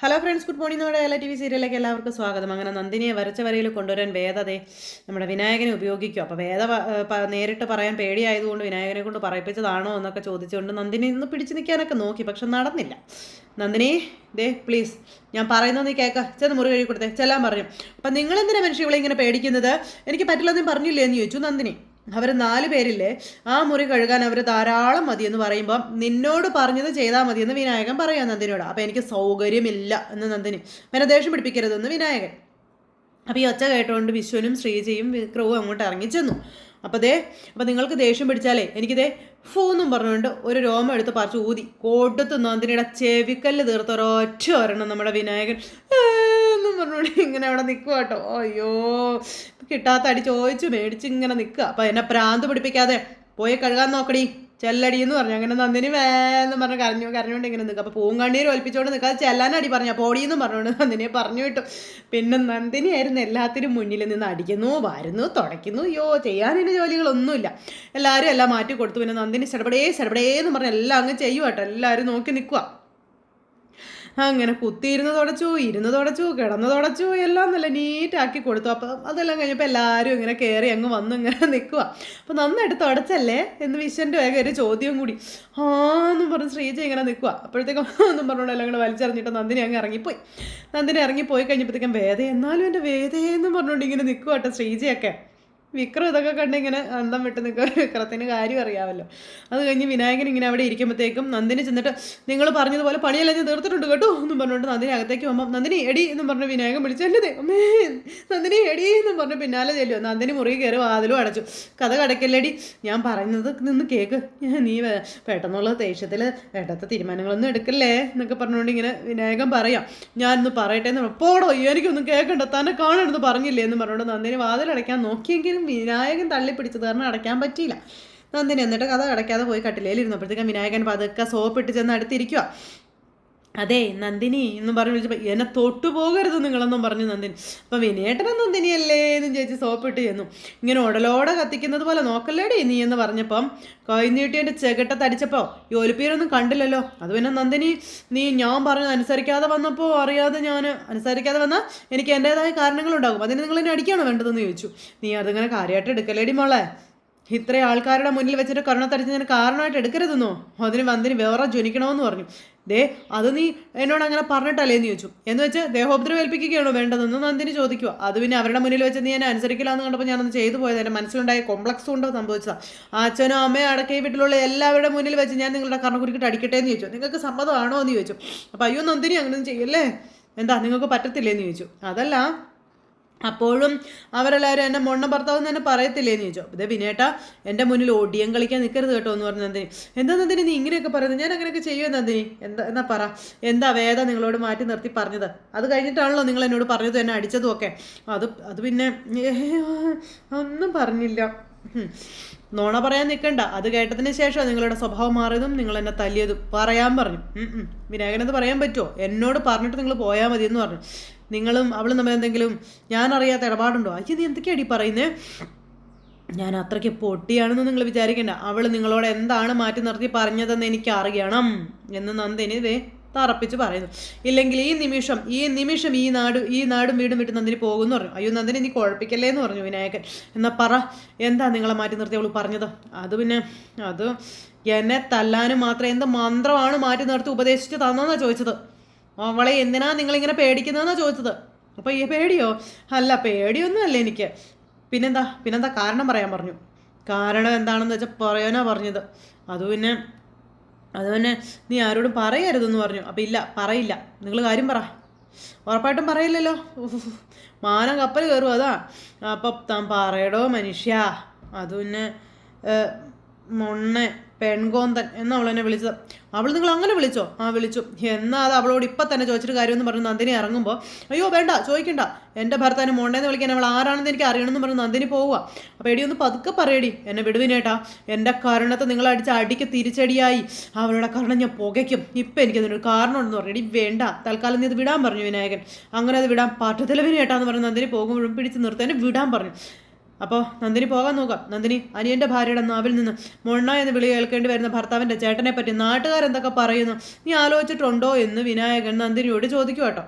Hello friends, good morning. നമ്മുടെ എല്ലാ T V സീരിയലിലേക്ക് എല്ലാവർക്കും സ്വാഗതം. അങ്ങനെ നന്ദിനിയെ വരച്ച വരയിൽ കൊണ്ടുവരാൻ വേദതേ നമ്മുടെ വിനായകനെ ഉപയോഗിക്കും. അപ്പോൾ വേദ നേരിട്ട് പറയാൻ പേടിയായതുകൊണ്ട് വിനായകനെ കൊണ്ട് പറയിപ്പിച്ചതാണോ എന്നൊക്കെ ചോദിച്ചുകൊണ്ട് നന്ദിനി ഇന്ന് പിടിച്ചു നിൽക്കാനൊക്കെ നോക്കി, പക്ഷെ നടന്നില്ല. നന്ദിനി, ദേ പ്ലീസ്, ഞാൻ പറയുന്നത് നീ കേൾക്ക, ചെന്ന് മുറി കഴുകി കൊടുത്തേ, ചെല്ലാൻ പറഞ്ഞു. അപ്പം നിങ്ങളെന്തിനാ മനുഷ്യകളെ ഇങ്ങനെ പേടിക്കുന്നത്? എനിക്ക് പറ്റില്ലെന്നും പറഞ്ഞില്ലേ എന്ന് ചോദിച്ചു നന്ദിനി. അവർ 4 പേരില്ലേ, ആ മുറി കഴുകാൻ അവർ ധാരാളം മതിയെന്ന് പറയുമ്പം നിന്നോട് പറഞ്ഞത് ചെയ്താൽ മതിയെന്ന് വിനായകൻ പറയാം നന്ദിനിയോട്. അപ്പം എനിക്ക് സൗകര്യമില്ല എന്ന് നന്ദിനി. പിന്നെ ദേഷ്യം പിടിപ്പിക്കരുതെന്ന് വിനായകൻ. അപ്പോൾ ഈ ഒച്ച കേട്ടുകൊണ്ട് വിശ്വനും ശ്രീജയും വിക്രവും അങ്ങോട്ട് ഇറങ്ങി ചെന്നു. അപ്പോൾ നിങ്ങൾക്ക് ദേഷ്യം പിടിച്ചാലേ എനിക്കിതേ ഫൂന്നും പറഞ്ഞുകൊണ്ട് ഒരു രോമം എടുത്ത് പറിച്ച് ഊതി കൊടുത്തു നന്ദിനിയുടെ ചെവിക്കല്ല് തീർത്തൊരൊറ്റ ഒരെണ്ണം നമ്മുടെ വിനായകൻ എന്നും പറഞ്ഞുകൊണ്ട് ഇങ്ങനെ അവിടെ നിൽക്കുക കേട്ടോ. അയ്യോ, കിട്ടാത്ത അടി ചോദിച്ചു മേടിച്ച് ഇങ്ങനെ നിൽക്കുക. അപ്പോൾ എന്നെ പ്രാന്ത് പിടിപ്പിക്കാതെ പോയി കഴുകാൻ നോക്കടി, ചെല്ലടി എന്ന് പറഞ്ഞു. അങ്ങനെ നന്ദിനി വേന്ന് പറഞ്ഞ് കരഞ്ഞുകൊണ്ട് ഇങ്ങനെ നിൽക്കുക. അപ്പോൾ പൂങ്കണ്ണീര് ഒലിപ്പിച്ചുകൊണ്ട് നിൽക്കാതെ ചെല്ലാനടി പറഞ്ഞു, പൊടിയെന്നും പറഞ്ഞുകൊണ്ട് നന്ദിനിയെ പറഞ്ഞു വിട്ടു. പിന്നെ നന്ദിനിയായിരുന്നു എല്ലാത്തിനും മുന്നിൽ നിന്ന് അടിക്കുന്നു, വരുന്നു, തുടയ്ക്കുന്നു. അയ്യോ, ചെയ്യാനിൻ്റെ ജോലികളൊന്നുമില്ല. എല്ലാവരും എല്ലാം മാറ്റി കൊടുത്തു. പിന്നെ നന്ദിനി ചെടപടേന്ന് പറഞ്ഞ് എല്ലാം അങ്ങ് ചെയ്യുക കേട്ടോ. എല്ലാവരും നോക്കി നിൽക്കുക. അങ്ങനെ കുത്തിയിരുന്ന് തുടച്ചു, ഇരുന്ന് തുടച്ചു, കിടന്ന് തുടച്ചു, എല്ലാം നല്ല നീറ്റാക്കി കൊടുത്തു. അപ്പം അതെല്ലാം കഴിഞ്ഞപ്പോൾ എല്ലാവരും ഇങ്ങനെ കയറി അങ്ങ് വന്ന് ഇങ്ങനെ നിൽക്കുക. അപ്പോൾ നന്നായിട്ട് തുടച്ചല്ലേ എന്ന് വിശ്വൻ്റെ വേഗം ഒരു ചോദ്യം കൂടി. എന്നും പറഞ്ഞ് ശ്രീജ ഇങ്ങനെ നിൽക്കുക. അപ്പോഴത്തേക്കും ഒന്നും പറഞ്ഞുകൊണ്ട് എല്ലാം കൂടെ വലിച്ചെറിഞ്ഞിട്ട് നന്ദിനി അങ്ങ് ഇറങ്ങിപ്പോയി. നന്ദിനി ഇറങ്ങിപ്പോയി കഴിഞ്ഞപ്പോഴത്തേക്കും വേദ, എന്നാലും എൻ്റെ വേദയെന്നും പറഞ്ഞുകൊണ്ട് ഇങ്ങനെ നിൽക്കുക കേട്ടോ ശ്രീജയൊക്കെ. വിക്രം ഇതൊക്കെ കണ്ടിങ്ങനെ അന്തം വിട്ട് നിൽക്കുക. വിക്രത്തിന് കാര്യം അറിയാമല്ലോ. അത് കഴിഞ്ഞ് വിനായകൻ ഇങ്ങനെ അവിടെ ഇരിക്കുമ്പോഴത്തേക്കും നന്ദിനി ചെന്നിട്ട് നിങ്ങൾ പറഞ്ഞതുപോലെ പണിയെല്ലാം ഞാൻ തീർത്തിട്ടുണ്ട് കേട്ടോ എന്നും പറഞ്ഞുകൊണ്ട് നന്ദിനി അകത്തേക്ക് പോകുമ്പോൾ നന്ദിനി എടി എന്നും പറഞ്ഞ് വിനായകൻ വിളിച്ചു. എൻ്റെ അമ്മേ, നന്ദിനി എടി എന്നും പറഞ്ഞ് പിന്നാലെ ചെല്ലുമോ. നന്ദിനി മുറി കയറി വാതിലും അടച്ചു. കഥ കടക്കല്ലേടി, ഞാൻ പറയുന്നത് നിന്ന് കേക്ക്, നീ പെട്ടെന്നുള്ള ദേഷ്യത്തിൽ വേണ്ടാത്ത തീരുമാനങ്ങളൊന്നും എടുക്കല്ലേ എന്നൊക്കെ പറഞ്ഞുകൊണ്ട് ഇങ്ങനെ വിനായകൻ പറയാം. ഞാനൊന്ന് പറയട്ടെ എന്ന് പറഞ്ഞു. പോടോ, എനിക്കൊന്നും കേൾക്കണ്ട, തന്നെ കാണണമെന്ന് പറഞ്ഞില്ലേ എന്ന് പറഞ്ഞുകൊണ്ട് നന്ദിനി വാതിലടയ്ക്കാൻ നോക്കിയെങ്കിലും വിനായകൻ തള്ളിപ്പിടിച്ചത് കാരണം അടയ്ക്കാൻ പറ്റിയില്ല. നന്ദിനി എന്നിട്ട് കഥ അടയ്ക്കാതെ പോയി കട്ടിലേലിരുന്നപ്പോഴത്തേക്കും വിനായകൻ പതുക്കെ സോപ്പിട്ട് ചെന്ന് അടുത്തിരിക്കുക. അതെ നന്ദിനി എന്നും പറഞ്ഞ് വിളിച്ചപ്പോൾ എന്നെ തൊട്ടു പോകരുത് നിങ്ങളെന്നും പറഞ്ഞു നന്ദിനി. അപ്പം വിനേട്ടനെ നന്ദിനിയല്ലേ എന്നും ചേച്ചി സോപ്പിട്ട് ചെന്നു. ഇങ്ങനെ ഉടലോടെ കത്തിക്കുന്നത് പോലെ നോക്കല്ലേടി നീ എന്ന് പറഞ്ഞപ്പം കൈനീട്ടി എൻ്റെ ചെകിട്ടത്തടിച്ചപ്പോൾ ഈ ഒലിപ്പീരൊന്നും കണ്ടില്ലല്ലോ. അത് പിന്നെ നന്ദിനി, ഞാൻ പറഞ്ഞത് അനുസരിക്കാതെ വന്നപ്പോൾ അറിയാതെ ഞാൻ അനുസരിക്കാതെ വന്നാൽ എനിക്ക് എൻ്റേതായ കാരണങ്ങളുണ്ടാകും, അതിന് നിങ്ങൾ എന്നെ അടിക്കുകയാണോ വേണ്ടതെന്ന് ചോദിച്ചു. നീ അതിങ്ങനെ കാര്യമായിട്ട് എടുക്കല്ലേടി മോളെ, ഇത്രയും ആൾക്കാരുടെ മുന്നിൽ വെച്ചിട്ട് കരുണത്തടിച്ച് ഞാൻ കാരണമായിട്ട് എടുക്കരുതെന്നോ, അതിന് നന്ദിനി വേറെ ജ്വനിക്കണമെന്ന് പറഞ്ഞു. ദേ അത് നീ എന്നോട് അങ്ങനെ പറഞ്ഞിട്ടല്ലേ എന്ന് ചോദിച്ചു. എന്ന് വെച്ച് ദേഹോപദ്രവം ഏൽപ്പിക്കുകയാണോ വേണ്ടതെന്ന് നന്ദിനി ചോദിക്കുക. അത് പിന്നെ അവരുടെ മുന്നിൽ വെച്ച് നീ എന്നെ അനുസരിക്കില്ല എന്ന് കണ്ടപ്പോൾ ഞാനൊന്ന് ചെയ്തു പോയത്, എൻ്റെ മനസ്സിലുണ്ടായ കോംപ്ലക്സ് കൊണ്ട് സംഭവിച്ചതാണ്. അച്ഛനോ അമ്മയോ അടക്കേ വീട്ടിലുള്ള എല്ലാവരുടെ മുന്നിൽ വെച്ച് ഞാൻ നിങ്ങളുടെ കർണക്കുരുക്കിട്ട് അടിക്കട്ടെ എന്ന് ചോദിച്ചു. നിങ്ങൾക്ക് സമ്മതമാണോ എന്ന് ചോദിച്ചു. അപ്പോൾ അയ്യോ നന്ദിനി അങ്ങനെയൊന്നും ചെയ്യല്ലേ, എന്താ നിങ്ങൾക്ക് പറ്റത്തില്ലേ എന്ന് ചോദിച്ചു. അതല്ല, അപ്പോഴും അവരെല്ലാവരും എന്നെ മൊണ്ണ ഭർത്താവ് തന്നെ പറയത്തില്ലേന്ന് ചോദിച്ചു. ഇത് വിനേട്ടാ എൻ്റെ മുന്നിൽ ഓടിയം കളിക്കാൻ നിൽക്കരുത് കേട്ടോ എന്ന് പറഞ്ഞു നന്ദിനി. എന്താ നന്ദിനി നീ ഇങ്ങനെയൊക്കെ പറയുന്നത്, ഞാൻ അങ്ങനെയൊക്കെ ചെയ്യുമോ നന്ദിനി? എന്നാ പറ, എന്താ വേദ നിങ്ങളോട് മാറ്റി നിർത്തി പറഞ്ഞത്? അത് കഴിഞ്ഞിട്ടാണല്ലോ നിങ്ങൾ എന്നോട് പറഞ്ഞത്, എന്നെ അടിച്ചതും ഒക്കെ. അത് പിന്നെ ഒന്നും പറഞ്ഞില്ല, നോണ പറയാൻ നിൽക്കണ്ട. അത് കേട്ടതിന് ശേഷം നിങ്ങളുടെ സ്വഭാവം മാറിയതും നിങ്ങൾ എന്നെ തല്ലിയതും പറയാൻ പറഞ്ഞു. വിനായകനത് പറയാൻ പറ്റുമോ? എന്നോട് പറഞ്ഞിട്ട് നിങ്ങൾ പോയാൽ മതി എന്ന് പറഞ്ഞു. നിങ്ങളും അവളും തമ്മിൽ എന്തെങ്കിലും ഞാൻ അറിയാത്ത ഇടപാടുണ്ടോ? അയ്യോ നീ എന്തൊക്കെയാടി പറയുന്നേ? ഞാൻ അത്രയ്ക്ക് പൊട്ടിയാണെന്ന് നിങ്ങൾ വിചാരിക്കേണ്ട. അവൾ നിങ്ങളോട് എന്താണ് മാറ്റി നിർത്തി പറഞ്ഞതെന്ന് എനിക്ക് അറിയണം എന്ന് നന്ദിനി തറപ്പിച്ച് പറയുന്നു. ഇല്ലെങ്കിൽ ഈ നിമിഷം ഈ നാടും വീടും വിട്ട് നന്ദിനി പോകുമെന്ന് പറഞ്ഞു. അയ്യോ നന്ദിനി നീ കുഴപ്പിക്കല്ലേ എന്ന് പറഞ്ഞു വിനായകൻ. എന്നാൽ പറ, എന്താ നിങ്ങളെ മാറ്റി നിർത്തി അവൾ പറഞ്ഞത്? അത് എന്നെ തല്ലാനും മാത്രം എന്ത് മന്ത്രമാണ് മാറ്റി നിർത്തി ഉപദേശിച്ച് തന്നെന്നാണ് ചോദിച്ചത്. അവളെ എന്തിനാ നിങ്ങളിങ്ങനെ പേടിക്കുന്നതെന്നാണ് ചോദിച്ചത്. അപ്പോൾ ഈ പേടിയോ? അല്ല, പേടിയൊന്നും അല്ല എനിക്ക്. പിന്നെന്താ കാരണം പറയാൻ പറഞ്ഞു. കാരണം എന്താണെന്ന് വെച്ചാൽ പറയാനാ പറഞ്ഞത്. അത് പിന്നെ നീ ആരോടും പറയരുതെന്ന് പറഞ്ഞു. അപ്പം ഇല്ല, പറയില്ല. നിങ്ങൾ കാര്യം പറ. ഉറപ്പായിട്ടും പറയില്ലല്ലോ. മാനം കപ്പൽ കയറും അതാ. അപ്പം താൻ പറയടോ മനുഷ്യ. അത് പിന്നെ മൊണ്ണെ പെൺകോന്തൻ എന്ന് അവൾ എന്നെ വിളിച്ചത്. അവൾ നിങ്ങൾ അങ്ങനെ വിളിച്ചോ? ആ വിളിച്ചു. എന്നാൽ അത് അവളോട് ഇപ്പം തന്നെ ചോദിച്ചിട്ട് കാര്യമെന്ന് പറഞ്ഞു നന്ദിനി ഇറങ്ങുമ്പോൾ, അയ്യോ വേണ്ട ചോദിക്കണ്ട, എൻ്റെ ഭർത്താവിന് മോണ്ടേന്ന് വിളിക്കാൻ അവൾ ആരാണെന്ന് എനിക്ക് അറിയണമെന്ന് പറഞ്ഞു നന്ദിനി പോവുക. അപ്പോൾ എടിയൊന്ന് പതുക്കെ പറയടി, എന്നെ വിടുവിനേട്ടാ. എൻ്റെ കരുണത്തെ നിങ്ങൾ അടിച്ച അടിക്ക് തിരിച്ചടിയായി അവളുടെ കരുണ ഞാൻ പുകയ്ക്കും. ഇപ്പം എനിക്കതിനൊരു കാരണമുണ്ടെന്ന് പറഞ്ഞു. എടി വേണ്ട, തൽക്കാലം നീ അത് വിടാൻ പറഞ്ഞു വിനായകൻ. അങ്ങനെ അത് വിടാൻ പറ്റത്തില്ല വിനേട്ടാന്ന് പറഞ്ഞു നന്ദിനി പോകുമ്പോഴും പിടിച്ച് നിർത്താൻ വിടാൻ പറഞ്ഞു. അപ്പോൾ നന്ദിനി പോകാൻ നോക്കാം. നന്ദിനി അനിയൻ്റെ ഭാര്യയുടെ നാവിൽ നിന്ന് മൊണ്ണ എന്ന് വിളി കേൾക്കേണ്ടി വരുന്ന ഭർത്താവിൻ്റെ ചേട്ടനെ പറ്റി നാട്ടുകാരെന്തൊക്കെ പറയുന്നു, നീ ആലോചിച്ചിട്ടുണ്ടോ എന്ന് വിനായകൻ നന്ദിനിയോട് ചോദിക്കുക കേട്ടോ.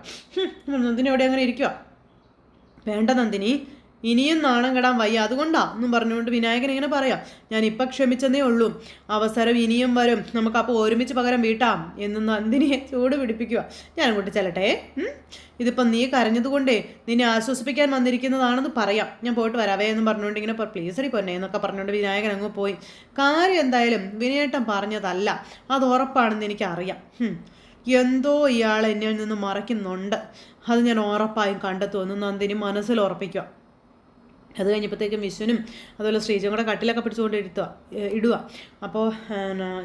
നന്ദിനിയോടെ അങ്ങനെ ഇരിക്കുക. വേണ്ട നന്ദിനി, ഇനിയും നാണം കെടാൻ വയ്യ, അതുകൊണ്ടാ എന്നും പറഞ്ഞുകൊണ്ട് വിനായകൻ ഇങ്ങനെ പറയാം. ഞാൻ ഇപ്പം ക്ഷമിച്ചെന്നേ ഉള്ളൂ, അവസരം ഇനിയും വരും, നമുക്കപ്പോൾ ഒരുമിച്ച് പകരം വീട്ടാം എന്ന് നന്ദിനിയെ ചൂട് പിടിപ്പിക്കുക. ഞാൻ അങ്ങോട്ട് ചെല്ലട്ടെ, ഇതിപ്പം നീ കരഞ്ഞതുകൊണ്ടേ നിന്നെ ആശ്വസിപ്പിക്കാൻ വന്നിരിക്കുന്നതാണെന്ന് പറയാം, ഞാൻ പോയിട്ട് വരാവേ എന്നും പറഞ്ഞുകൊണ്ട് ഇങ്ങനെ പ്ലീസറി പൊന്നെ എന്നൊക്കെ പറഞ്ഞുകൊണ്ട് വിനായകൻ അങ്ങ് പോയി. കാര്യം എന്തായാലും വിനയേട്ടൻ പറഞ്ഞതല്ല, അത് ഉറപ്പാണെന്ന് എനിക്കറിയാം. എന്തോ ഇയാൾ എന്നിൽ നിന്ന് മറയ്ക്കുന്നുണ്ട്, അത് ഞാൻ ഉറപ്പായും കണ്ടെത്തുമെന്ന് നന്ദിനി മനസ്സിൽ ഉറപ്പിക്കുക. അത് കഴിഞ്ഞപ്പോഴത്തേക്കും വിശ്വനും അതുപോലെ ശ്രീജയും കൂടെ കട്ടിലൊക്കെ പിടിച്ചുകൊണ്ട് ഇടുക. അപ്പോൾ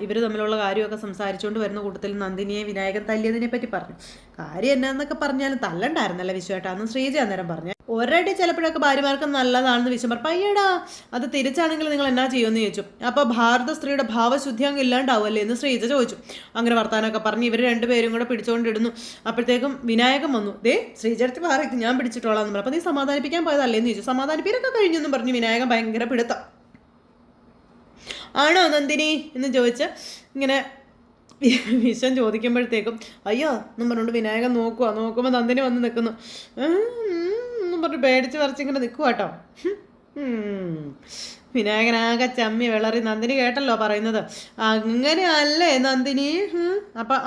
ഇവർ തമ്മിലുള്ള കാര്യമൊക്കെ സംസാരിച്ചുകൊണ്ട് വരുന്ന കൂട്ടത്തിൽ നന്ദിനിയെ വിനായകൻ തല്ലിയതിനെ പറ്റി പറഞ്ഞു. കാര്യം എന്നാന്നൊക്കെ പറഞ്ഞാലും തല്ലണ്ടായിരുന്നല്ലോ വിശ്വേട്ടാന്ന് ശ്രീജ അന്നേരം പറഞ്ഞു. ഒരടി ചിലപ്പോഴൊക്കെ ഭാര്യമാർക്ക് നല്ലതാണെന്ന് വിശ്വം പറഞ്ഞു. പയ്യടാ, അത് തിരിച്ചാണെങ്കിൽ നിങ്ങൾ എന്നാ ചെയ്യുമെന്ന് ചോദിച്ചു. അപ്പോൾ ഭാരത സ്ത്രീയുടെ ഭാവശുദ്ധി അങ്ങ് ഇല്ലാണ്ടാവുമല്ലേ എന്ന് ശ്രീജ ചോദിച്ചു. അങ്ങനെ വർത്താനമൊക്കെ പറഞ്ഞ് ഇവർ രണ്ടുപേരും കൂടെ പിടിച്ചുകൊണ്ടിടുന്നു. അപ്പോഴത്തേക്കും വിനായകൻ വന്നു. ശ്രീജടുത്ത് ഭാരത് ഞാൻ പിടിച്ചിട്ടോളാം എന്ന് പറഞ്ഞു. അപ്പോൾ നീ സമാധാനിപ്പിക്കാൻ പോയതല്ലേ എന്ന് ചോദിച്ചു. സമാധാനിപ്പിക്കാനൊക്കെ കഴിഞ്ഞെന്നും പറഞ്ഞു വിനായകൻ ഭയങ്കര പിടുത്തം. ആണോ നന്ദിനി എന്ന് ചോദിച്ച് ഇങ്ങനെ വിശ്വൻ ചോദിക്കുമ്പോഴത്തേക്കും അയ്യോ എന്നും പറഞ്ഞുകൊണ്ട് വിനായകൻ നോക്കുമ്പോൾ നന്ദിനി വന്ന് നിൽക്കുന്നു. എന്നും പറഞ്ഞ് പേടിച്ച് പറിച്ചിങ്ങനെ നിൽക്കുക കേട്ടോ. വിനായകനാകെ ചമ്മി വിളറി. നന്ദിനി കേട്ടല്ലോ പറയുന്നത്. അങ്ങനെ അല്ലേ നന്ദിനി? അപ്പം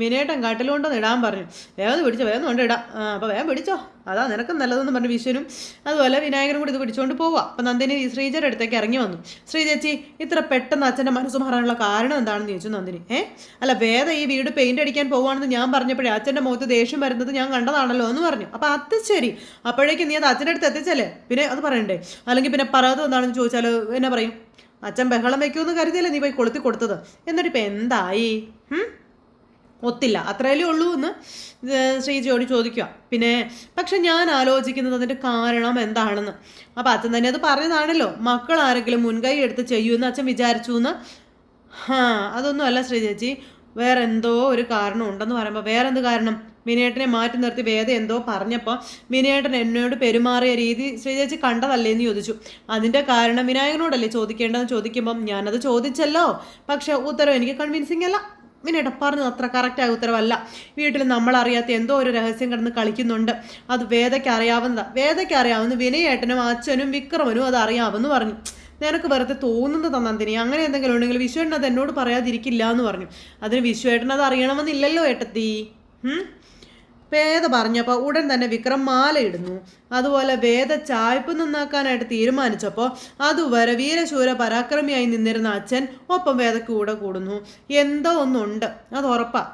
വിനയേട്ടൻ കാട്ടിലുകൊണ്ടൊന്ന് ഇടാൻ പറഞ്ഞു. വേഗം പിടിച്ചോ, വേഗം കൊണ്ട് ഇടാം. അപ്പോൾ വേഗം പിടിച്ചോ, അതാ നിനക്ക് നല്ലതെന്ന് പറഞ്ഞു വിശ്വനും അതുപോലെ വിനായകനും കൂടി ഇത് പിടിച്ചുകൊണ്ട് പോവുക. അപ്പം നന്ദിനി ശ്രീജയുടെ അടുത്തേക്ക് ഇറങ്ങി വന്നു. ശ്രീചേച്ചി, ഇത്ര പെട്ടെന്ന് അച്ഛൻ്റെ മനസ്സ് മാറാനുള്ള കാരണം എന്താണെന്ന് ചോദിച്ചു നന്ദിനി. അല്ല, വേദ ഈ വീട് പെയിൻ്റ് അടിക്കാൻ പോവുകയാണെന്ന് ഞാൻ പറഞ്ഞപ്പോഴേ അച്ഛൻ്റെ മുഖത്ത് ദേഷ്യം വരുന്നത് ഞാൻ കണ്ടതാണല്ലോ എന്ന് പറഞ്ഞു. അപ്പോൾ അത് ശരി, അപ്പോഴേക്കും നീ അത് അച്ഛൻ്റെ അടുത്ത് എത്തിച്ചല്ലേ, പിന്നെ അത് പറയണ്ടേ? അല്ലെങ്കിൽ പിന്നെ പറയാത്തത് എന്താണെന്ന് ചോദിച്ചാൽ എന്നാ പറയും? അച്ഛൻ ബഹളം വയ്ക്കുമെന്ന് കരുതിയല്ലേ നീ പോയി കൊളുത്തി കൊടുത്തത്, എന്നിട്ട് ഇപ്പം എന്തായി? ഒത്തില്ല, അത്രയല്ലേ ഉള്ളൂ എന്ന് ശ്രീജിയോട് ചോദിക്കുക. പിന്നെ പക്ഷെ ഞാൻ ആലോചിക്കുന്നത് അതിൻ്റെ കാരണം എന്താണെന്ന്. അപ്പം അച്ഛൻ തന്നെ അത് പറഞ്ഞതാണല്ലോ, മക്കൾ ആരെങ്കിലും മുൻകൈ എടുത്ത് ചെയ്യുമെന്ന് അച്ഛൻ വിചാരിച്ചു എന്ന്. അതൊന്നും അല്ല ശ്രീചേച്ചി, വേറെ എന്തോ ഒരു കാരണം ഉണ്ടെന്ന് പറയുമ്പോൾ വേറെന്ത് കാരണം? വിനയേട്ടനെ മാറ്റി നിർത്തി വേദ എന്തോ പറഞ്ഞപ്പോൾ വിനയേട്ടൻ എന്നോട് പെരുമാറിയ രീതി ശ്രീചേച്ചി കണ്ടതല്ലേ എന്ന് ചോദിച്ചു. അതിൻ്റെ കാരണം വിനായകനോടല്ലേ ചോദിക്കേണ്ടതെന്ന് ചോദിക്കുമ്പം ഞാനത് ചോദിച്ചല്ലോ, പക്ഷെ ഉത്തരം എനിക്ക് കൺവിൻസിങ് അല്ല. വിനയേട്ടൻ പറഞ്ഞത് അത്ര കറക്റ്റായ ഉത്തരവല്ല. വീട്ടിൽ നമ്മളറിയാത്ത എന്തോ ഒരു രഹസ്യം കിടന്ന് കളിക്കുന്നുണ്ട്, അത് വേദയ്ക്ക് അറിയാവുന്നതാണ്. വേദയ്ക്ക് അറിയാവുന്ന വിനയേട്ടനും അച്ഛനും വിക്രമനും അത് അറിയാമെന്ന് പറഞ്ഞു. നിനക്ക് വെറുതെ തോന്നുന്നത് നന്ദിനി, അങ്ങനെ എന്തെങ്കിലും ഉണ്ടെങ്കിൽ വിശ്വേട്ടൻ അത് എന്നോട് പറയാതിരിക്കില്ല എന്ന് പറഞ്ഞു. അതിന് വിശ്വേട്ടൻ അത് അറിയണമെന്നില്ലല്ലോ ഏട്ടത്തി. വേദ പറഞ്ഞപ്പോൾ ഉടൻ തന്നെ വിക്രം മാലയിടുന്നു. അതുപോലെ വേദ ചായ്പ് നന്നാക്കാനായിട്ട് തീരുമാനിച്ചപ്പോൾ അതുവരെ വീരശൂര പരാക്രമിയായി നിന്നിരുന്ന അച്ഛൻ ഒപ്പം വേദയ്ക്ക് കൂടെ കൂടുന്നു. എന്തോ ഒന്നുണ്ട്, അത് ഉറപ്പാ.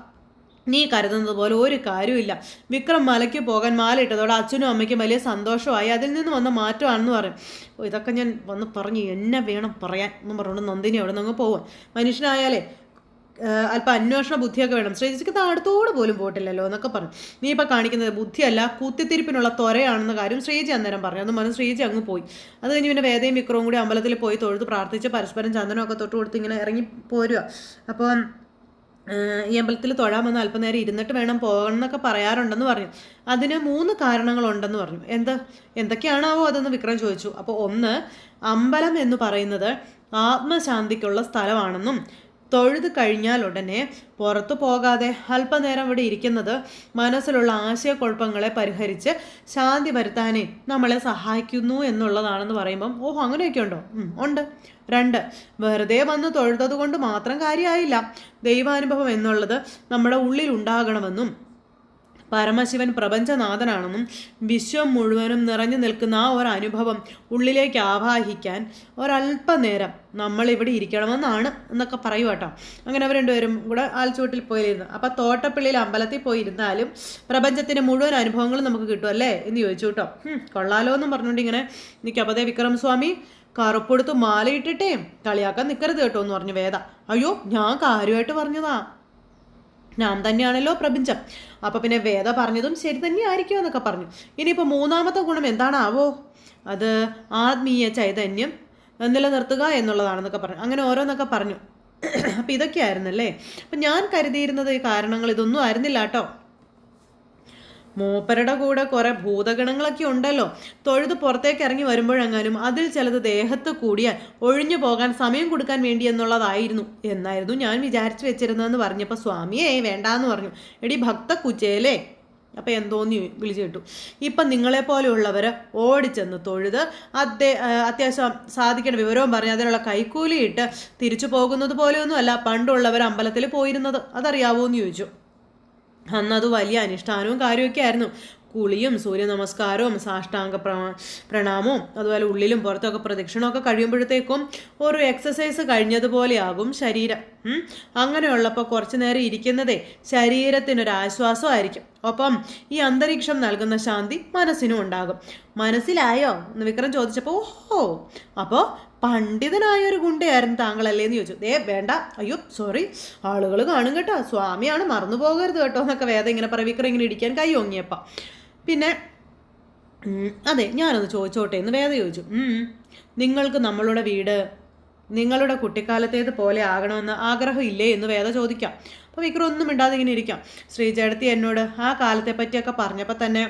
നീ കരുതുന്നത് പോലെ ഒരു കാര്യമില്ല. വിക്രം മലയ്ക്ക് പോകാൻ മാലയിട്ടതോടെ അച്ഛനും അമ്മയ്ക്കും വലിയ സന്തോഷമായി. അതിൽ നിന്ന് വന്ന മാറ്റമാണെന്ന് പറയും. ഇതൊക്കെ ഞാൻ വന്ന് പറഞ്ഞു എന്നെ വേണം പറയാൻ എന്നും പറഞ്ഞുകൊണ്ട് നന്ദിനി അവിടെ നിന്ന് പോവാം. മനുഷ്യനായാലേ അല്പം അന്വേഷണ ബുദ്ധിയൊക്കെ വേണം. ശ്രീജിക്ക് അടുത്തോട് പോലും പോയിട്ടില്ലല്ലോ എന്നൊക്കെ പറഞ്ഞു. നീ ഇപ്പം കാണിക്കുന്നത് ബുദ്ധിയല്ല, കുത്തിത്തിരിപ്പിനുള്ള ത്വരയാണെന്ന കാര്യം ശ്രീജി അന്നേരം പറഞ്ഞു. അത് പറഞ്ഞ് ശ്രീജി അങ്ങ് പോയി. അത് കഴിഞ്ഞ് പിന്നെ വേദയും വിക്രവും കൂടി അമ്പലത്തിൽ പോയി തൊഴുത് പ്രാർത്ഥിച്ച് പരസ്പരം ചന്ദനമൊക്കെ തൊട്ട് കൊടുത്ത് ഇങ്ങനെ ഇറങ്ങി പോരുക. അപ്പോൾ ഈ അമ്പലത്തിൽ തൊഴാമെന്ന് അല്പനേരം ഇരുന്നിട്ട് വേണം പോകണം എന്നൊക്കെ പറയാറുണ്ടെന്ന് പറഞ്ഞു. അതിന് 3 കാരണങ്ങളുണ്ടെന്ന് പറഞ്ഞു. എന്തൊക്കെയാണാവോ അതെന്ന് വിക്രം ചോദിച്ചു. അപ്പോൾ ഒന്ന്, അമ്പലം എന്ന് പറയുന്നത് ആത്മശാന്തിക്കുള്ള സ്ഥലമാണെന്നും തൊഴുത് കഴിഞ്ഞാൽ ഉടനെ പുറത്തു പോകാതെ അല്പനേരം ഇവിടെ ഇരിക്കുന്നത് മനസ്സിലുള്ള ആശയക്കുഴപ്പങ്ങളെ പരിഹരിച്ച് ശാന്തി വരുത്താനേ നമ്മളെ സഹായിക്കുന്നു എന്നുള്ളതാണെന്ന് പറയുമ്പം ഓഹോ അങ്ങനെയൊക്കെ ഉണ്ടോ? ഉണ്ട്. 2, വെറുതെ വന്ന് തൊഴുതത് കൊണ്ട് മാത്രം കാര്യമായില്ല. ദൈവാനുഭവം എന്നുള്ളത് നമ്മുടെ ഉള്ളിൽ ഉണ്ടാകണമെന്നും പരമശിവൻ പ്രപഞ്ചനാഥനാണെന്നും വിശ്വം മുഴുവനും നിറഞ്ഞു നിൽക്കുന്ന ആ ഒരു അനുഭവം ഉള്ളിലേക്ക് ആവാഹിക്കാൻ ഒരല്പനേരം നമ്മളിവിടെ ഇരിക്കണമെന്നാണ് എന്നൊക്കെ പറയുക കേട്ടോ. അങ്ങനെ അവർ രണ്ടുപേരും കൂടെ ആൽച്ചൂട്ടിൽ പോയിരുന്നു. അപ്പം തോട്ടപ്പള്ളിയിൽ അമ്പലത്തിൽ പോയിരുന്നാലും പ്രപഞ്ചത്തിൻ്റെ മുഴുവൻ അനുഭവങ്ങളും നമുക്ക് കിട്ടുമല്ലേ എന്ന് ചോദിച്ചു കേട്ടോ. കൊള്ളാലോ എന്നും പറഞ്ഞുകൊണ്ട് ഇങ്ങനെ നിൽക്കും. അപ്പോൾ വിക്രം സ്വാമി കറുപ്പെടുത്ത് മാലയിട്ടിട്ടേ കളിയാക്കാൻ നിൽക്കരുത് കേട്ടോ എന്ന് പറഞ്ഞു വേദ. അയ്യോ ഞാൻ കാര്യമായിട്ട് പറഞ്ഞതാ, ഞാൻ തന്നെയാണല്ലോ പ്രപഞ്ചം. അപ്പോൾ പിന്നെ വേദ പറഞ്ഞതും ശരി തന്നെയായിരിക്കുമോ എന്നൊക്കെ പറഞ്ഞു. ഇനിയിപ്പോൾ 3ാമത്തെ ഗുണം എന്താണാവോ? അത് ആത്മീയ ചൈതന്യം നിലനിർത്തുക എന്നുള്ളതാണെന്നൊക്കെ പറഞ്ഞു. അങ്ങനെ ഓരോന്നൊക്കെ പറഞ്ഞു. അപ്പം ഇതൊക്കെയായിരുന്നല്ലേ. അപ്പം ഞാൻ കരുതിയിരുന്നത് ഈ കാരണങ്ങൾ ഇതൊന്നും ആയിരുന്നില്ല കേട്ടോ. മൂപ്പരുടെ കൂടെ കുറെ ഭൂതഗണങ്ങളൊക്കെ ഉണ്ടല്ലോ. തൊഴുത് പുറത്തേക്ക് ഇറങ്ങി വരുമ്പോഴെങ്ങാനും അതിൽ ചിലത് ദേഹത്ത് കൂടിയാൽ ഒഴിഞ്ഞു പോകാൻ സമയം കൊടുക്കാൻ വേണ്ടി എന്നായിരുന്നു ഞാൻ വിചാരിച്ചു വെച്ചിരുന്നതെന്ന് പറഞ്ഞപ്പോൾ സ്വാമിയെ വേണ്ടാന്ന് പറഞ്ഞു. എടി ഭക്ത കുചേലേ, അപ്പം എന്തോന്ന് വിളിച്ചു കേട്ടു. ഇപ്പം നിങ്ങളെപ്പോലെയുള്ളവർ ഓടിച്ചെന്ന് തൊഴുത് അത്യാവശ്യം സാധിക്കേണ്ട വിവരവും പറഞ്ഞ് അതിനുള്ള കൈക്കൂലിയിട്ട് തിരിച്ചു പോകുന്നത് പോലെയൊന്നുമല്ല പണ്ടുള്ളവർ അമ്പലത്തിൽ പോയിരുന്നത്. അതറിയാവോ എന്ന് ചോദിച്ചു. അന്നത് വലിയ അനുഷ്ഠാനവും കാര്യമൊക്കെ ആയിരുന്നു. കുളിയും സൂര്യ നമസ്കാരവും സാഷ്ടാംഗ പ്രണാമവും അതുപോലെ ഉള്ളിലും പുറത്തൊക്കെ പ്രദക്ഷിണമൊക്കെ കഴിയുമ്പോഴത്തേക്കും ഒരു എക്സസൈസ് കഴിഞ്ഞതുപോലെയാകും ശരീരം. അങ്ങനെയുള്ളപ്പോൾ കുറച്ചു നേരം ഇരിക്കുന്നതേ ശരീരത്തിനൊരാശ്വാസമായിരിക്കും. ഒപ്പം ഈ അന്തരീക്ഷം നൽകുന്ന ശാന്തി മനസ്സിനും ഉണ്ടാകും. മനസ്സിലായോ എന്ന് വിക്രം ചോദിച്ചപ്പോൾ ഓഹോ, അപ്പോൾ പണ്ഡിതനായൊരു ഗുണ്ടയായിരുന്നു താങ്കളല്ലേ എന്ന് ചോദിച്ചു. വേണ്ട, അയ്യോ സോറി, ആളുകൾ കാണും കേട്ടോ, സ്വാമിയാണ്, മറന്നു പോകരുത് കേട്ടോ എന്നൊക്കെ വേദം ഇങ്ങനെ പറയും. വിക്രം ഇങ്ങനെ ഇടിക്കാൻ കൈ ഓങ്ങിയപ്പം പിന്നെ അതെ ഞാനൊന്ന് ചോദിച്ചോട്ടെ എന്ന് വേദ ചോദിച്ചു. നിങ്ങൾക്ക് നമ്മളുടെ വീട് നിങ്ങളുടെ കുട്ടിക്കാലത്തേത് പോലെ ആകണമെന്ന് ആഗ്രഹം ഇല്ലേ എന്ന് വേദ ചോദിക്കാം. അപ്പോൾ വിക്രം ഒന്നും മിണ്ടാതെ ഇങ്ങനെ ഇരിക്കാം. ശ്രീചേടത്തി എന്നോട് ആ കാലത്തെ പറ്റിയൊക്കെ പറഞ്ഞപ്പോൾ തന്നെ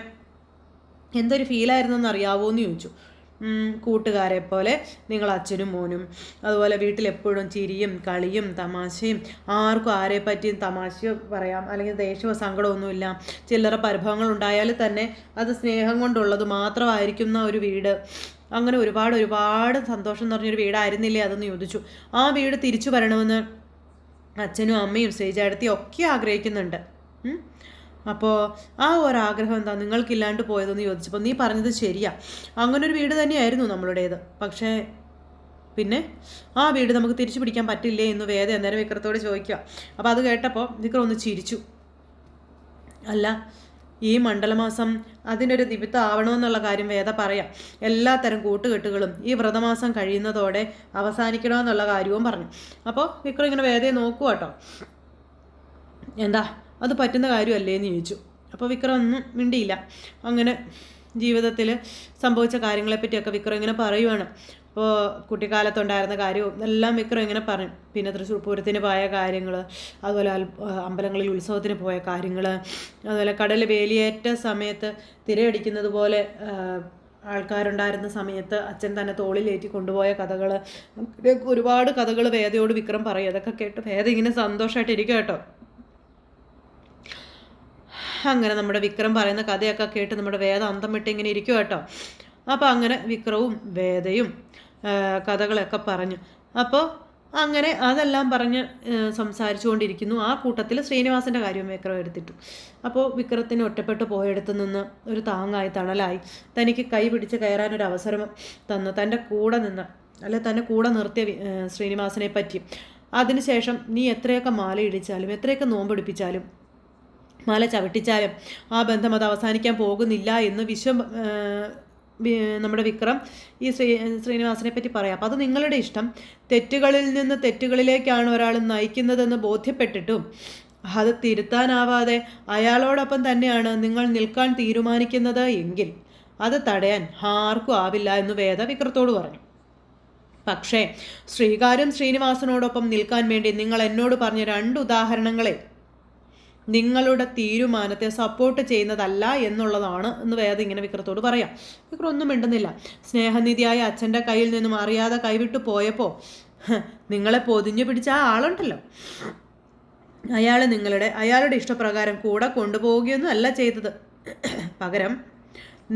എന്തൊരു ഫീലായിരുന്നു എന്ന് അറിയാവോ എന്ന് ചോദിച്ചു. കൂട്ടുകാരെ പോലെ നിങ്ങൾ അച്ഛനും മോനും അതുപോലെ വീട്ടിലെപ്പോഴും ചിരിയും കളിയും തമാശയും, ആർക്കും ആരെ പറ്റിയും തമാശ പറയാം, അല്ലെങ്കിൽ ദേഷ്യമോ സങ്കടമൊന്നുമില്ല. ചില്ലറ പരിഭവങ്ങൾ ഉണ്ടായാൽ തന്നെ അത് സ്നേഹം കൊണ്ടുള്ളത് മാത്രമായിരിക്കുന്ന ഒരു വീട്. അങ്ങനെ ഒരുപാട് സന്തോഷം നിറഞ്ഞൊരു വീടായിരുന്നില്ലേ അതെന്ന് ചോദിച്ചു. ആ വീട് തിരിച്ചു വരണമെന്ന് അച്ഛനും അമ്മയും ശ്രീചേടത്തിയും ഒക്കെ ആഗ്രഹിക്കുന്നുണ്ട്. അപ്പോൾ ആ ഒരാഗ്രഹം എന്താ നിങ്ങൾക്കില്ലാണ്ട് പോയതെന്ന് ചോദിച്ചപ്പോൾ നീ പറഞ്ഞത് ശരിയാ, അങ്ങനൊരു വീട് തന്നെയായിരുന്നു നമ്മളുടേത്. പക്ഷേ പിന്നെ ആ വീട് നമുക്ക് തിരിച്ചു പിടിക്കാൻ പറ്റില്ലേ എന്ന് വേദ അന്നേരം വിക്രത്തോട് ചോദിക്കുക. അപ്പോൾ അത് കേട്ടപ്പോൾ വിക്രം ഒന്ന് ചിരിച്ചു. അല്ല, ഈ മണ്ഡലമാസം അതിനൊരു നിമിത്തം ആവണമെന്നുള്ള കാര്യം വേദ പറയാം. എല്ലാത്തരം കൂട്ടുകെട്ടുകളും ഈ വ്രതമാസം കഴിയുന്നതോടെ അവസാനിക്കണമെന്നുള്ള കാര്യവും പറഞ്ഞു. അപ്പോൾ വിക്രം ഇങ്ങനെ വേദയെ നോക്കുക കേട്ടോ. എന്താ അത് പറ്റുന്ന കാര്യമല്ലേ എന്ന് ചോദിച്ചു. അപ്പോൾ വിക്രം ഒന്നും മിണ്ടിയില്ല. അങ്ങനെ ജീവിതത്തിൽ സംഭവിച്ച കാര്യങ്ങളെപ്പറ്റിയൊക്കെ വിക്രം ഇങ്ങനെ പറയുവാണ്. അപ്പോൾ കുട്ടിക്കാലത്തുണ്ടായിരുന്ന കാര്യവും എല്ലാം വിക്രം ഇങ്ങനെ പറഞ്ഞു. പിന്നെ തൃശ്ശൂർ പൂരത്തിന് പോയ കാര്യങ്ങൾ, അതുപോലെ അമ്പലങ്ങളിൽ ഉത്സവത്തിന് പോയ കാര്യങ്ങൾ, അതുപോലെ കടൽ വേലിയേറ്റ സമയത്ത് തിരയടിക്കുന്നത് പോലെ ആൾക്കാരുണ്ടായിരുന്ന സമയത്ത് അച്ഛൻ തന്നെ തോളിലേറ്റി കൊണ്ടുപോയ കഥകൾ, ഒരുപാട് കഥകൾ വേദയോട് വിക്രം പറയും. അതൊക്കെ കേട്ട് വേദ ഇങ്ങനെ സന്തോഷമായിട്ടിരിക്കും കേട്ടോ. അങ്ങനെ നമ്മുടെ വിക്രം പറയുന്ന കഥയൊക്കെ കേട്ട് നമ്മുടെ വേദ അന്തം വിട്ട് ഇങ്ങനെ ഇരിക്കും കേട്ടോ. അപ്പോൾ അങ്ങനെ വിക്രവും വേദയും കഥകളൊക്കെ പറഞ്ഞു. അപ്പോൾ അങ്ങനെ അതെല്ലാം പറഞ്ഞ് സംസാരിച്ചു കൊണ്ടിരിക്കുന്നു. ആ കൂട്ടത്തിൽ ശ്രീനിവാസൻ്റെ കാര്യവും വിക്രം എടുത്തിട്ടു. അപ്പോൾ വിക്രത്തിന് ഒറ്റപ്പെട്ട് പോയെടുത്ത് നിന്ന് ഒരു താങ്ങായി തണലായി തനിക്ക് കൈ പിടിച്ച് കയറാനൊരു അവസരം തന്നു തൻ്റെ കൂടെ നിന്ന് തന്നെ കൂടെ നിർത്തിയ ശ്രീനിവാസനെ പറ്റി. അതിനുശേഷം നീ എത്രയൊക്കെ മാല ഇടിച്ചാലും എത്രയൊക്കെ നോമ്പെടുപ്പിച്ചാലും മാല ചവിട്ടിച്ചാലും ആ ബന്ധം അത് അവസാനിക്കാൻ പോകുന്നില്ല എന്ന് നമ്മുടെ വിക്രം ഈ ശ്രീനിവാസനെ പറ്റി പറയാം. അപ്പോൾ അത് നിങ്ങളുടെ ഇഷ്ടം. തെറ്റുകളിൽ നിന്ന് തെറ്റുകളിലേക്കാണ് ഒരാൾ നയിക്കുന്നതെന്ന് ബോധ്യപ്പെട്ടിട്ടും അത് തിരുത്താനാവാതെ അയാളോടൊപ്പം തന്നെയാണ് നിങ്ങൾ നിൽക്കാൻ തീരുമാനിക്കുന്നത് എങ്കിൽ അത് തടയാൻ ആർക്കും ആവില്ല എന്ന് വേദ വിക്രത്തോട് പറഞ്ഞു. പക്ഷേ ശ്രീകാര്യം ശ്രീനിവാസനോടൊപ്പം നിൽക്കാൻ വേണ്ടി നിങ്ങൾ എന്നോട് പറഞ്ഞ 2 ഉദാഹരണങ്ങളെ നിങ്ങളുടെ തീരുമാനത്തെ സപ്പോർട്ട് ചെയ്യുന്നതല്ല എന്നുള്ളതാണ് എന്ന് വേദ ഇങ്ങനെ വിക്രത്തോട് പറയാം. വിക്രം ഒന്നും മിണ്ടുന്നില്ല. സ്നേഹനിധിയായ അച്ഛൻ്റെ കയ്യിൽ നിന്നും അറിയാതെ കൈവിട്ടു പോയപ്പോൾ നിങ്ങളെ പൊതിഞ്ഞു പിടിച്ച ആ ആളുണ്ടല്ലോ, അയാൾ അയാളുടെ ഇഷ്ടപ്രകാരം കൂടെ കൊണ്ടുപോവുകയൊന്നും അല്ല ചെയ്തത്. പകരം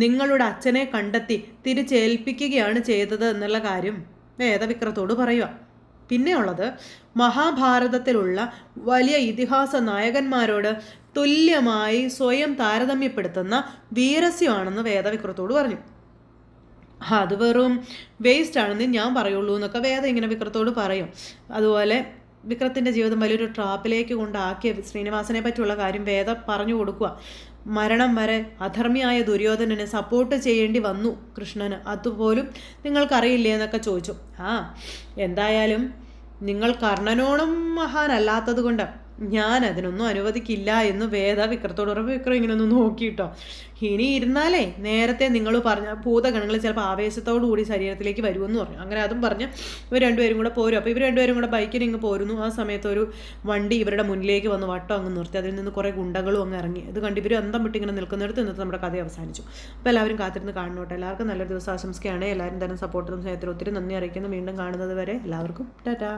നിങ്ങളുടെ അച്ഛനെ കണ്ടെത്തി തിരിച്ചേൽപ്പിക്കുകയാണ് ചെയ്തത് എന്നുള്ള കാര്യം വേദ വിക്രത്തോട് പറയുക. പിന്നെയുള്ളത് മഹാഭാരതത്തിലുള്ള വലിയ ഇതിഹാസ നായകന്മാരോട് തുല്യമായി സ്വയം താരതമ്യപ്പെടുത്തുന്ന വീരസ്യമാണെന്ന് വേദ വിക്രത്തോട് പറഞ്ഞു. അത് വെറും വേസ്റ്റ് ആണെന്ന് ഞാൻ പറയുള്ളൂ എന്നൊക്കെ വേദ ഇങ്ങനെ വിക്രത്തോട് പറയും. അതുപോലെ വിക്രത്തിൻ്റെ ജീവിതം വലിയൊരു ട്രാപ്പിലേക്ക് കൊണ്ടാക്കിയ ശ്രീനിവാസനെ പറ്റിയുള്ള കാര്യം വേദ പറഞ്ഞു കൊടുക്കുക. മരണം വരെ അധർമ്മിയായ ദുര്യോധനനെ സപ്പോർട്ട് ചെയ്യേണ്ടി വന്നു കൃഷ്ണന്, അതുപോലും നിങ്ങൾക്കറിയില്ലേ എന്നൊക്കെ ചോദിച്ചു. എന്തായാലും നിങ്ങൾ കർണനോണം മഹാനല്ലാത്തത് കൊണ്ട് ഞാൻ അതിനൊന്നും അനുവദിക്കില്ല എന്ന് വേദ വിക്രത്തോട് പറയുമ്പോൾ വിക്രം ഇങ്ങനെ ഒന്ന് നോക്കിയിട്ടോ. ഇനി ഇരുന്നാലേ നേരത്തെ നിങ്ങൾ പറഞ്ഞ ഭൂതഗണങ്ങൾ ചിലപ്പോൾ ആവേശത്തോടു കൂടി ശരീരത്തിലേക്ക് വരുമെന്ന് പറഞ്ഞു. അങ്ങനെ അതും പറഞ്ഞ് ഇവർ രണ്ടുപേരും കൂടെ പോരും. അപ്പോൾ ഇവർ രണ്ടുപേരും കൂടെ ബൈക്കിന് ഇങ്ങ് പോരുന്നു. ആ സമയത്ത് ഒരു വണ്ടി ഇവരുടെ മുന്നിലേക്ക് വന്ന് വട്ടം അങ്ങ് നിർത്തി. അതിൽ നിന്ന് കുറേ ഗുണ്ടകളും അങ്ങ് ഇറങ്ങി. ഇത് കണ്ട് ഇവർ അന്തം വിട്ട് ഇങ്ങനെ നിൽക്കുന്നിടത്ത് ഇന്നത്തെ നമ്മുടെ കഥ അവസാനിച്ചു. അപ്പോൾ എല്ലാവരും കാത്തിരുന്ന് കാണണോട്ടെ. എല്ലാവർക്കും നല്ലൊരു ദിവസം ആശംസിക്കുകയാണ്. എല്ലാവരും തന്നെ സപ്പോർട്ടും സ്നേഹത്തിനും ഒത്തിരി നന്ദി അറിയിക്കുന്നു. വീണ്ടും കാണുന്നത് വരെ എല്ലാവർക്കും ടാറ്റാ.